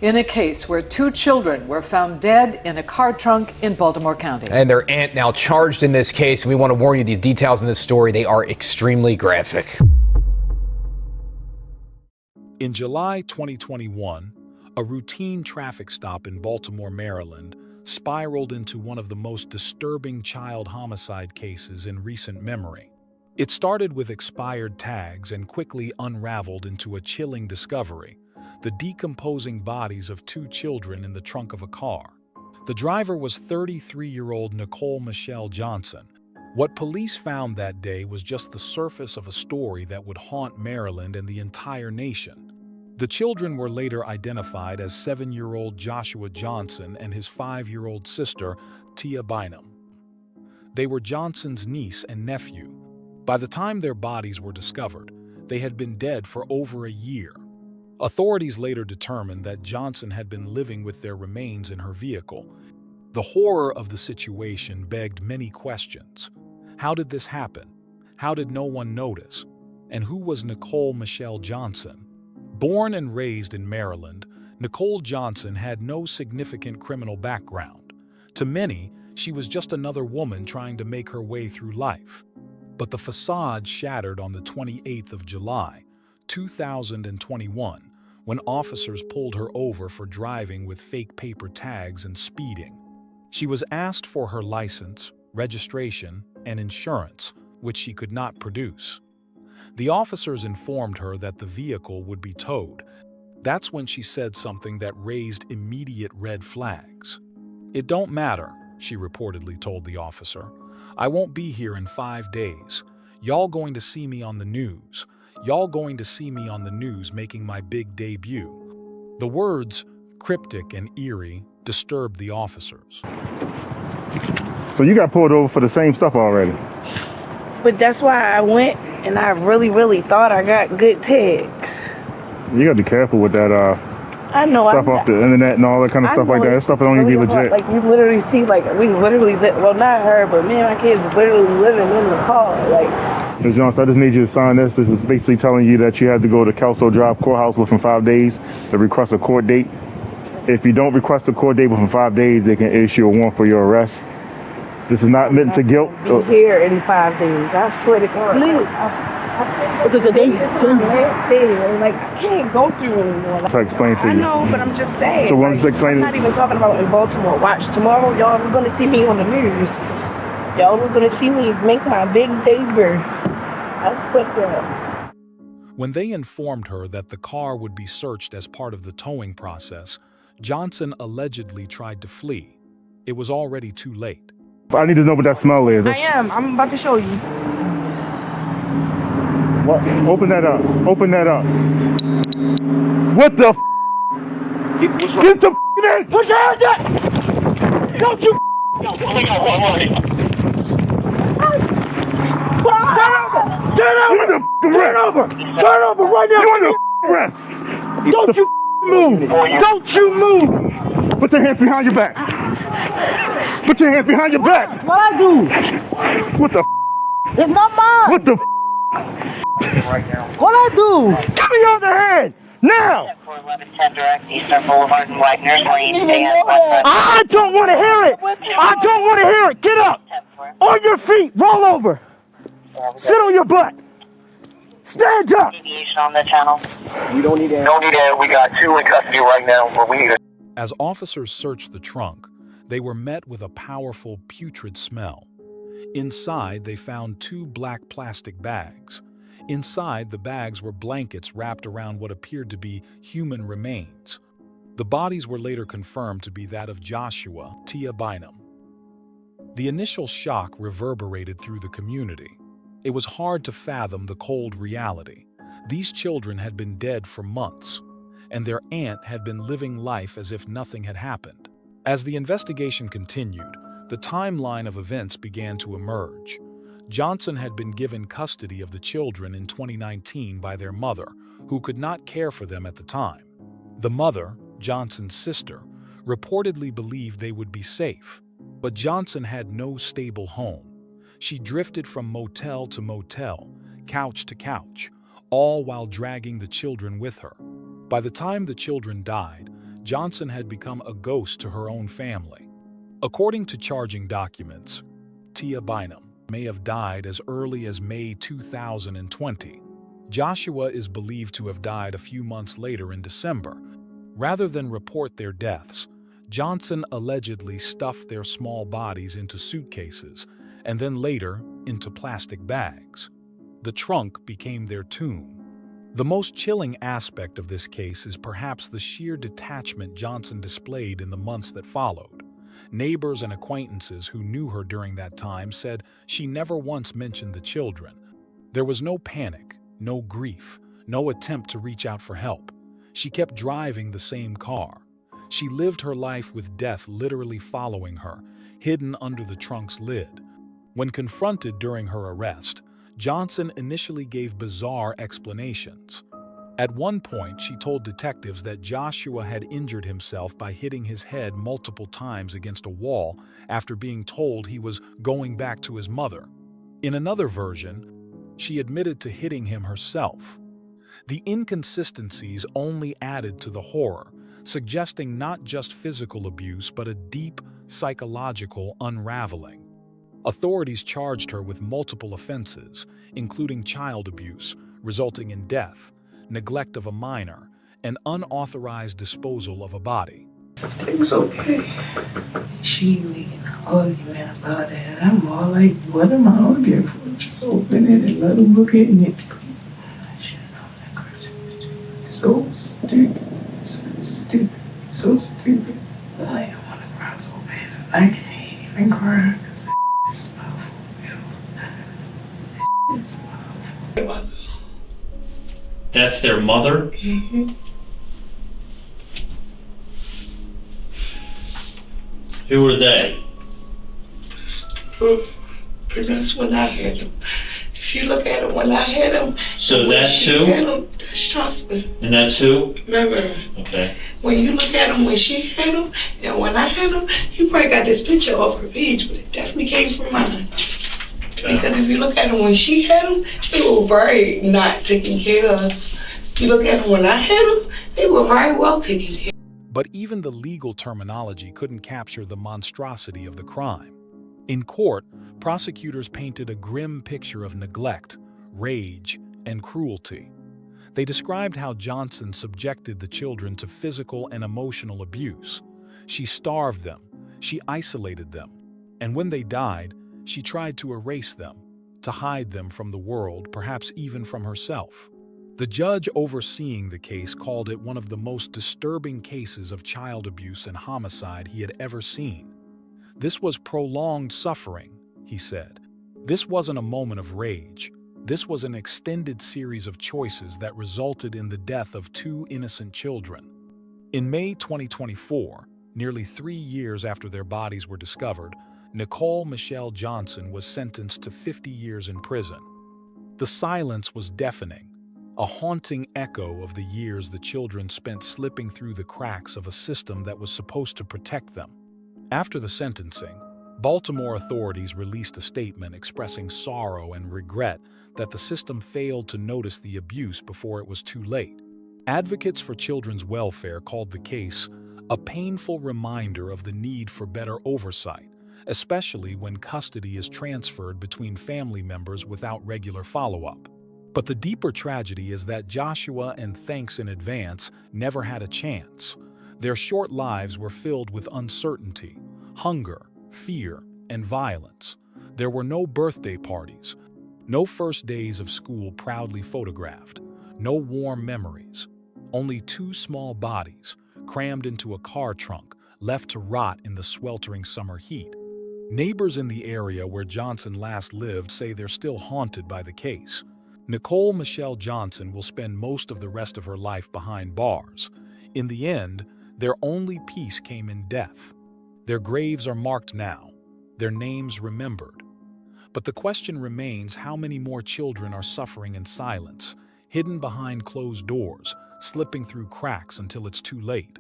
In a case where 2 children were found dead in a car trunk in Baltimore County. And their aunt now charged in this case. We want to warn you, these details in this story, they are extremely graphic. In July 2021, a routine traffic stop in Baltimore, Maryland, spiraled into one of the most disturbing child homicide cases in recent memory. It started with expired tags and quickly unraveled into a chilling discovery: the decomposing bodies of 2 children in the trunk of a car. The driver was 33-year-old Nicole Michelle Johnson. What police found that day was just the surface of a story that would haunt Maryland and the entire nation. The children were later identified as 7-year-old Joshlyn Johnson and his 5-year-old sister, Tia Bynum. They were Johnson's niece and nephew. By the time their bodies were discovered, they had been dead for over a year. Authorities later determined that Johnson had been living with their remains in her vehicle. The horror of the situation begged many questions. How did this happen? How did no one notice? And who was Nicole Michelle Johnson? Born and raised in Maryland, Nicole Johnson had no significant criminal background. To many, she was just another woman trying to make her way through life. But the facade shattered on the 28th of July, 2021, when officers pulled her over for driving with fake paper tags and speeding. She was asked for her license, registration, and insurance, which she could not produce. The officers informed her that the vehicle would be towed. That's when she said something that raised immediate red flags. "It don't matter," she reportedly told the officer. "I won't be here in 5 days. Y'all going to see me on the news. Y'all going to see me on the news making my big debut." The words, cryptic and eerie, disturbed the officers. So you got pulled over for the same stuff already? But that's why I went, and I really thought I got good tags. You gotta be careful with that I know stuff off the internet and all that kind of stuff like that. That stuff that don't even be legit. Like you literally see, like we literally, well not her, but me and my kids literally living in the car. Like, Ms. Johnson, I just need you to sign this. This is basically telling you that you have to go to Kelso Drive Courthouse within 5 days to request a court date. If you don't request a court date within 5 days, they can issue a warrant for your arrest. This is not meant to guilt. Be here in 5 days. I swear to God. Like I can't go through anymore. To explain to you. I know, but I'm just saying. So what I'm like, just explaining. I'm not even talking about in Baltimore. Watch tomorrow, y'all. We're gonna see me on the news. Y'all are gonna see me make my big debut. I swear to God. When they informed her that the car would be searched as part of the towing process, Johnson allegedly tried to flee. It was already too late. I need to know what that smell is. I am. I'm about to show you. What? Open that up. Open that up. What the f***? Get the f*** in! Put your hands up! Don't you Turn over right now! You want the arrest? Don't you move! Don't you move! Put your hands behind your back! Put your hands behind your back! What I do? What the f***? It's not mine. What the f***? What I do? Give me your other hand! Now! 1110 direct Eastern Boulevard and Wagner's Lane. I don't want to hear it! I don't want to hear it! Get up! On your feet! Roll over! Sit on your butt! Stand up! Deviation on the channel. We don't need that. We got 2 in custody right now, but we need a... As officers searched the trunk, they were met with a powerful, putrid smell. Inside, they found 2 black plastic bags. Inside, the bags were blankets wrapped around what appeared to be human remains. The bodies were later confirmed to be that of Joshua, Tia Bynum. The initial shock reverberated through the community. It was hard to fathom the cold reality. These children had been dead for months, and their aunt had been living life as if nothing had happened. As the investigation continued, the timeline of events began to emerge. Johnson had been given custody of the children in 2019 by their mother, who could not care for them at the time. The mother, Johnson's sister, reportedly believed they would be safe, but Johnson had no stable home. She drifted from motel to motel, couch to couch, all while dragging the children with her. By the time the children died, Johnson had become a ghost to her own family. According to charging documents, Tia Bynum may have died as early as May 2020. Joshua is believed to have died a few months later in December. Rather than report their deaths, Johnson allegedly stuffed their small bodies into suitcases and then later into plastic bags. The trunk became their tomb. The most chilling aspect of this case is perhaps the sheer detachment Johnson displayed in the months that followed. Neighbors and acquaintances who knew her during that time said she never once mentioned the children. There was no panic, no grief, no attempt to reach out for help. She kept driving the same car. She lived her life with death literally following her, hidden under the trunk's lid. When confronted during her arrest, Johnson initially gave bizarre explanations. At one point, she told detectives that Joshua had injured himself by hitting his head multiple times against a wall after being told he was going back to his mother. In another version, she admitted to hitting him herself. The inconsistencies only added to the horror, suggesting not just physical abuse but a deep psychological unraveling. Authorities charged her with multiple offenses, including child abuse, resulting in death, neglect of a minor, and unauthorized disposal of a body. It was okay. She making an argument about it, and I'm all like, what am I arguing for? Just open it and let them look in it. I should have known that person was stupid. So stupid. So stupid. So stupid. I don't want to cry so bad. I can't even cry because it's powerful. It's powerful. That's their mother? Mm-hmm. Who are they? But that's when I had him. If you look at him when I had him, So that's who? That's Joshlyn. And that's who? Remember, Okay. when you look at him when she had him, and when I had him, you probably got this picture off her page, but it definitely came from mine. Okay. Because if you look at him when she had him, they were very not taken care of. If you look at him when I had him, they were very well taken care of. But even the legal terminology couldn't capture the monstrosity of the crime. In court, prosecutors painted a grim picture of neglect, rage, and cruelty. They described how Johnson subjected the children to physical and emotional abuse. She starved them, she isolated them, and when they died, she tried to erase them, to hide them from the world, perhaps even from herself. The judge overseeing the case called it one of the most disturbing cases of child abuse and homicide he had ever seen. This was prolonged suffering, he said. This wasn't a moment of rage. This was an extended series of choices that resulted in the death of two innocent children. In May 2024, nearly 3 years after their bodies were discovered, Nicole Michelle Johnson was sentenced to 50 years in prison. The silence was deafening, a haunting echo of the years the children spent slipping through the cracks of a system that was supposed to protect them. After the sentencing, Baltimore authorities released a statement expressing sorrow and regret that the system failed to notice the abuse before it was too late. Advocates for children's welfare called the case a painful reminder of the need for better oversight, especially when custody is transferred between family members without regular follow-up. But the deeper tragedy is that Joshua and thanks in advance never had a chance. Their short lives were filled with uncertainty, hunger, fear, and violence. There were no birthday parties, no first days of school proudly photographed, no warm memories, only two small bodies crammed into a car trunk left to rot in the sweltering summer heat. Neighbors in the area where Johnson last lived say they're still haunted by the case. Nicole Michelle Johnson will spend most of the rest of her life behind bars. In the end, their only peace came in death. Their graves are marked now, their names remembered. But the question remains, how many more children are suffering in silence, hidden behind closed doors, slipping through cracks until it's too late?